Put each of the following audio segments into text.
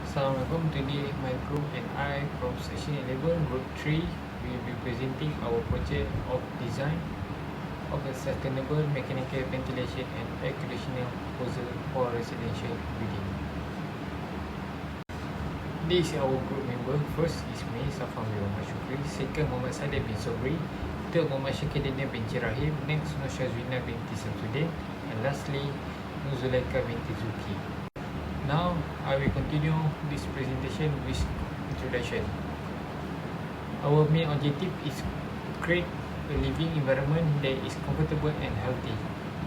Assalamualaikum. Today my group and I from section 11 group 3 will be presenting our project of design of a sustainable mechanical ventilation and air conditioning proposal for residential building. This is our group member. First is me, Safam Muhammad Shukri. Second, Muhammad Sadeh bin Sobri. Third, Muhammad Syakidina bin Rahim. Next, Nur Syazwina binti Samsudin. And lastly, Nur Zulaika binti Zuki. Now, I will continue this presentation with introduction. Our main objective is to create a living environment that is comfortable and healthy,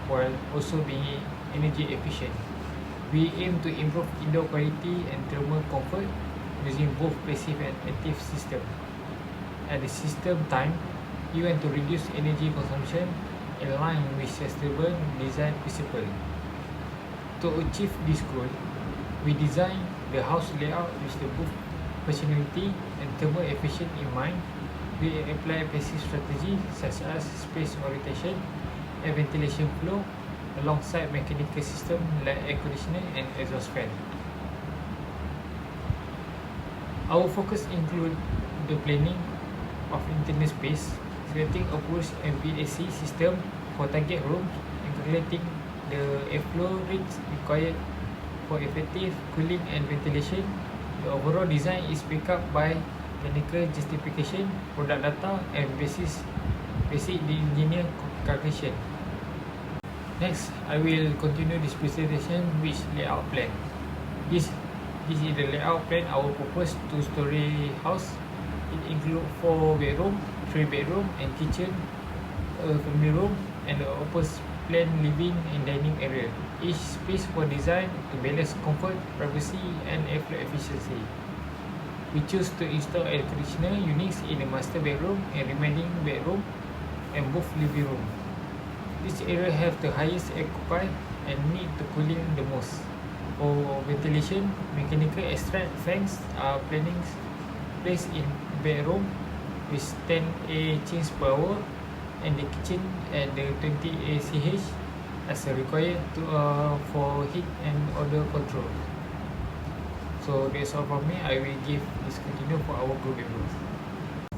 while also being energy efficient. We aim to improve indoor quality and thermal comfort using both passive and active system. At the system time, we want to reduce energy consumption in line with sustainable design principle. To achieve this goal, we design the house layout with the both functionality and thermal efficient in mind. We apply passive strategy such as space orientation and ventilation flow alongside mechanical system like air conditioner and exhaust fan. Our focus include the planning of internal space, selecting approach and VAC system for target rooms, and calculating the airflow rates required for effective cooling and ventilation. The overall design is backed up by technical justification, product data, and basic engineer calculation. Next, I will continue this presentation with layout plan. This is the layout plan our proposed two-story house. It includes 4 bedroom, 3 bedroom, and kitchen, a family room, and the open plan living and dining area. Each space was designed to balance comfort, privacy, and airflow efficiency. We choose to install air conditioner units in the master bedroom and remaining bedroom and both living room. This area have the highest air occupy and need the cooling the most. For ventilation, mechanical extract fans are placed in bedroom with 10 air change per hour, and the kitchen at the 20 ACH as required for heat and odor control. So that's all from me. I will give this continue for our group members.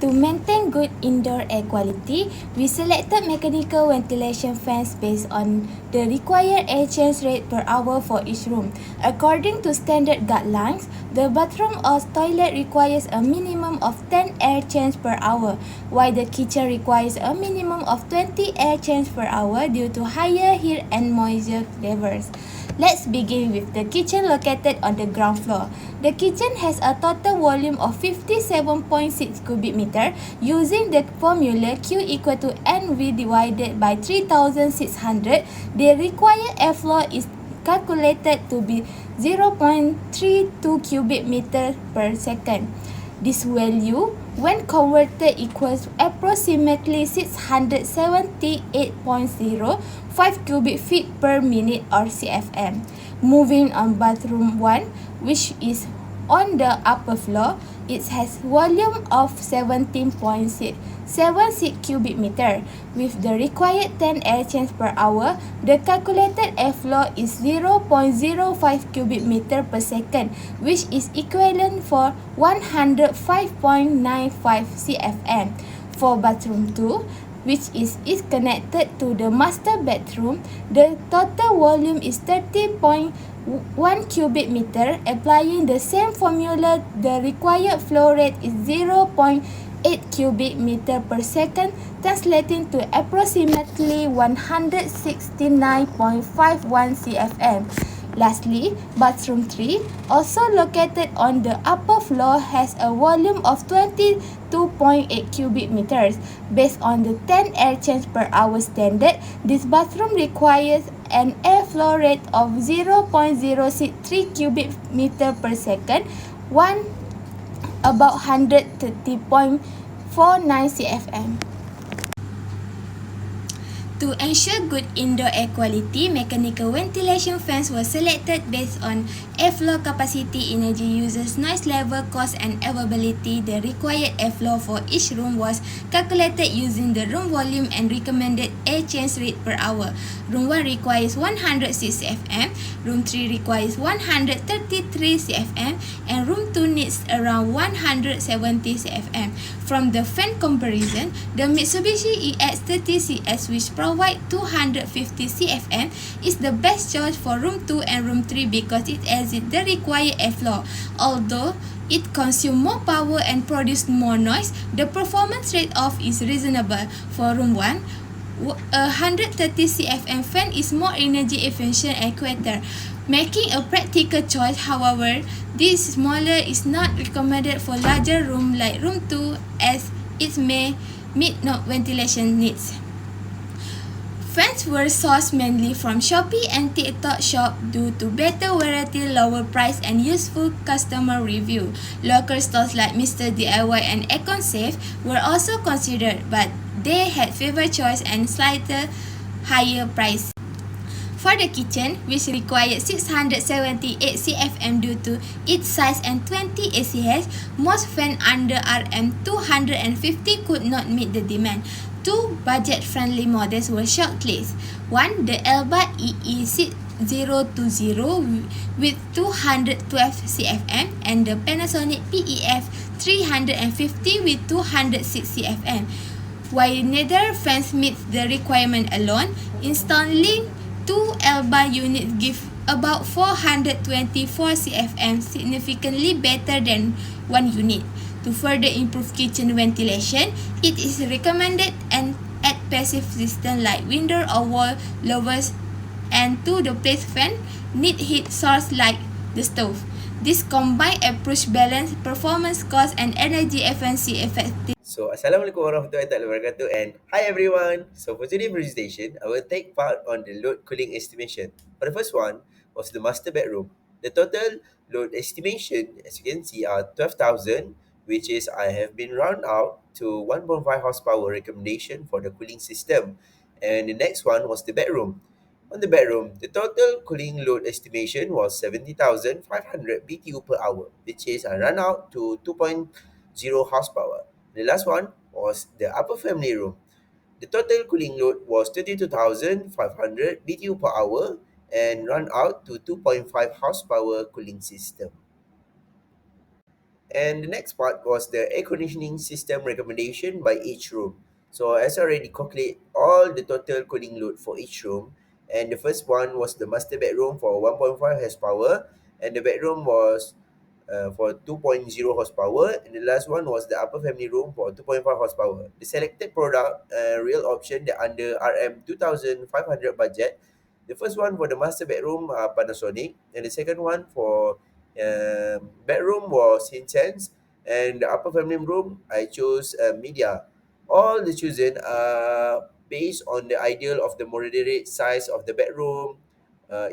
To maintain good indoor air quality, we selected mechanical ventilation fans based on the required air change rate per hour for each room. According to standard guidelines, the bathroom or toilet requires a minimum of 10 air change per hour, while the kitchen requires a minimum of 20 air change per hour due to higher heat and moisture levels. Let's begin with the kitchen located on the ground floor. The kitchen has a total volume of 57.6 cubic meter. Using the formula Q equal to NV divided by 3600, the required airflow is calculated to be 0.32 cubic meter per second. This value, when converted, equals approximately 678.05 cubic feet per minute or CFM. Moving on bathroom 1, which is on the upper floor, it has volume of 17.76 cubic meter. With the required 10 air change per hour, the calculated airflow is 0.05 cubic meter per second, which is equivalent for 105.95 CFM. For bathroom 2, which is connected to the master bedroom, the total volume is 30.1 cubic meter. Applying the same formula, the required flow rate is 0.8 cubic meter per second, translating to approximately 169.51 CFM. Lastly, bathroom 3, also located on the upper floor, has a volume of 22.8 cubic meters. Based on the 10 air change per hour standard, this bathroom requires an airflow rate of 0.063 cubic meter per second, about 130.49 CFM. To ensure good indoor air quality, mechanical ventilation fans were selected based on airflow capacity, energy users, noise level, cost, and availability. The required airflow for each room was calculated using the room volume and recommended air change rate per hour. Room 1 requires 106 CFM, Room 3 requires 133 CFM, and room 2 needs around 170 CFM. From the fan comparison, the Mitsubishi EX30CS, which provides 250 CFM, is the best choice for room 2 and room 3 because it exceeds the required airflow. Although it consumes more power and produces more noise, the performance trade-off is reasonable. For room 1, a 130 CFM fan is more energy efficient and quieter, making a practical choice. However, this smaller is not recommended for larger room like room 2 as it may meet no ventilation needs. Fans were sourced mainly from Shopee and TikTok Shop due to better variety, lower price, and useful customer review. Local stores like Mr. DIY and EconSafe were also considered, but they had fewer choice and slightly higher price. For the kitchen, which required 678 CFM due to its size and 20 ACH, most fans under RM250 could not meet the demand. Two budget-friendly models were shortlisted. One, the Elba EE6020 with 212 CFM, and the Panasonic PEF 350 with 206 CFM. While neither fans meet the requirement alone, installing two Elba units give about 424 CFM, significantly better than one unit. To further improve kitchen ventilation, it is recommended and add passive system like window or wall lowers and to the place fan need heat source like the stove. This combined approach balance performance, cost, and energy efficiency effectively. So, Assalamualaikum warahmatullahi wabarakatuh and hi everyone. So, for today's presentation, I will take part on the load cooling estimation. For the first one was the master bedroom. The total load estimation, as you can see, are 12,000, which is I have been round out to 1.5 horsepower recommendation for the cooling system. And the next one was the bedroom. On the bedroom, the total cooling load estimation was 70,500 BTU per hour, which is I run out to 2.0 horsepower. The last one was the upper family room. The total cooling load was 32,500 BTU per hour and run out to 2.5 horsepower cooling system. And the next part was the air conditioning system recommendation by each room. So as I already calculate all the total cooling load for each room, and the first one was the master bedroom for 1.5 horsepower, and the bedroom was for 2.0 horsepower, and the last one was the upper family room for 2.5 horsepower. The selected product, real option, the under RM2,500 budget. The first one for the master bedroom, Panasonic, and the second one for bedroom was Hisense, and the upper family room I chose Media. All the chosen are based on the ideal of the moderate size of the bedroom,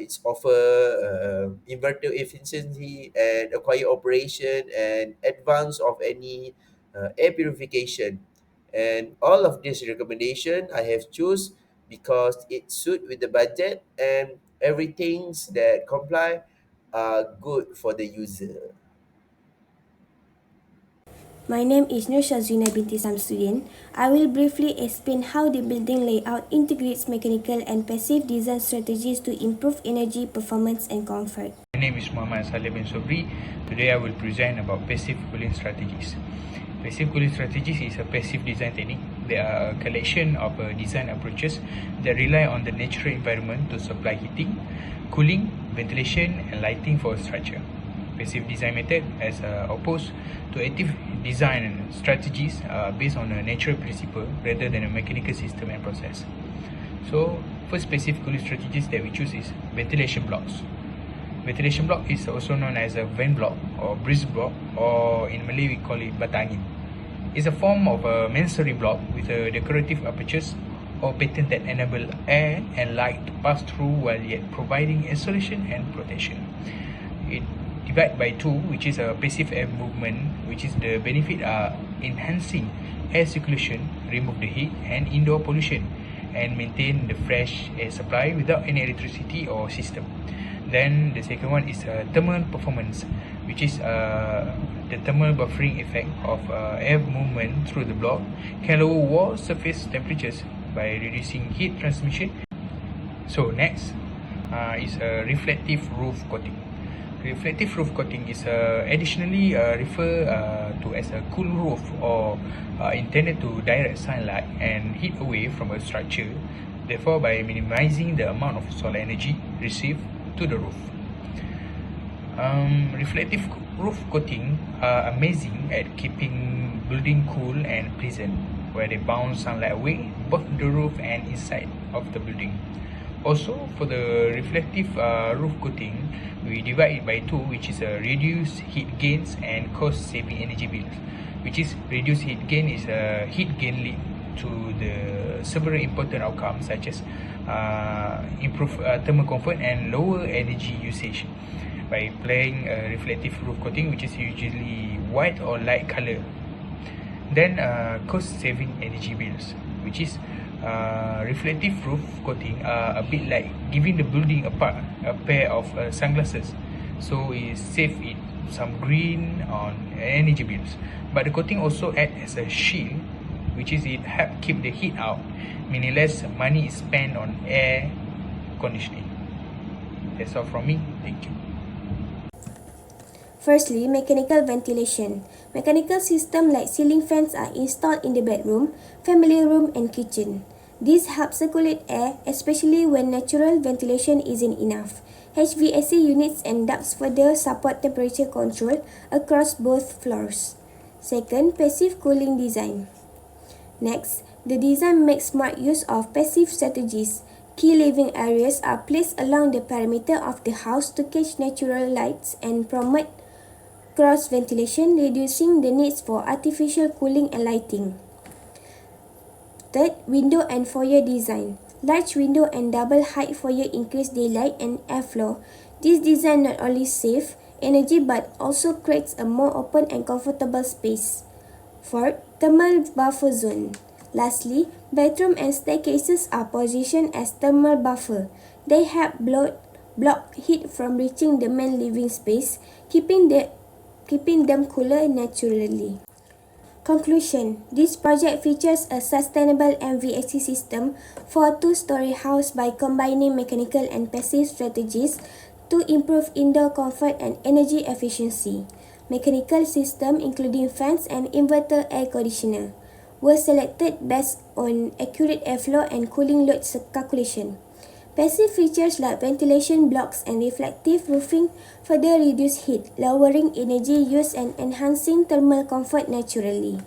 its offer, inverter efficiency, and a quiet operation, and advance of any air purification. And all of this recommendation I have choose because it suit with the budget and everything that comply are good for the user. My name is Nur Shazrina binti Samsudin. I will briefly explain how the building layout integrates mechanical and passive design strategies to improve energy performance and comfort. My name is Muhammad Saleh bin Sobri. Today I will present about passive cooling strategies. Passive cooling strategies is a passive design technique. They are a collection of design approaches that rely on the natural environment to supply heating, cooling, ventilation, and lighting for a structure. Passive design method as opposed to active design strategies based on a natural principle rather than a mechanical system and process. So, first passive cooling strategies that we choose is ventilation blocks. Ventilation block is also known as a vent block or breeze block, or in Malay we call it batangin. It's a form of a masonry block with a decorative apertures or pattern that enable air and light to pass through while yet providing insulation and protection. It divide by two, which is a passive air movement, which is the benefit are enhancing air circulation, remove the heat and indoor pollution, and maintain the fresh air supply without any electricity or system. Then the second one is thermal performance, which is the thermal buffering effect of air movement through the block can lower wall surface temperatures by reducing heat transmission. So next is a reflective roof coating. Reflective roof coating is additionally referred to as a cool roof or intended to direct sunlight and heat away from a structure, therefore by minimizing the amount of solar energy received to the roof. Reflective roof coating are amazing at keeping building cool and pleasant, where they bounce sunlight away both the roof and inside of the building. Also, for the reflective roof coating, we divide it by two, which is reduced heat gains and cost-saving energy bills. Which is reduced heat gain is heat gain lead to the several important outcomes such as improved thermal comfort and lower energy usage by applying a reflective roof coating, which is usually white or light color. Then cost-saving energy bills, which is reflective roof coating are a bit like giving the building a pair of sunglasses, so it save it some green on energy bills. But the coating also acts as a shield, which is it help keep the heat out, meaning less money is spent on air conditioning. That's all from me. Thank you. Firstly, mechanical ventilation. Mechanical systems like ceiling fans are installed in the bedroom, family room and kitchen. This helps circulate air, especially when natural ventilation isn't enough. HVAC units and ducts further support temperature control across both floors. Second, passive cooling design. Next, the design makes smart use of passive strategies. Key living areas are placed along the perimeter of the house to catch natural lights and promote cross ventilation, reducing the needs for artificial cooling and lighting. Third, window and foyer design. Large window and double height foyer increase daylight and airflow. This design not only saves energy but also creates a more open and comfortable space. Fourth, thermal buffer zone. Lastly, bedroom and staircases are positioned as thermal buffer. They help block heat from reaching the main living space, keeping them cooler naturally. Conclusion. This project features a sustainable MVAC system for a two-story house by combining mechanical and passive strategies to improve indoor comfort and energy efficiency. Mechanical system, including fans and inverter air conditioner, were selected based on accurate airflow and cooling load calculation. Passive features like ventilation blocks and reflective roofing further reduce heat, lowering energy use and enhancing thermal comfort naturally.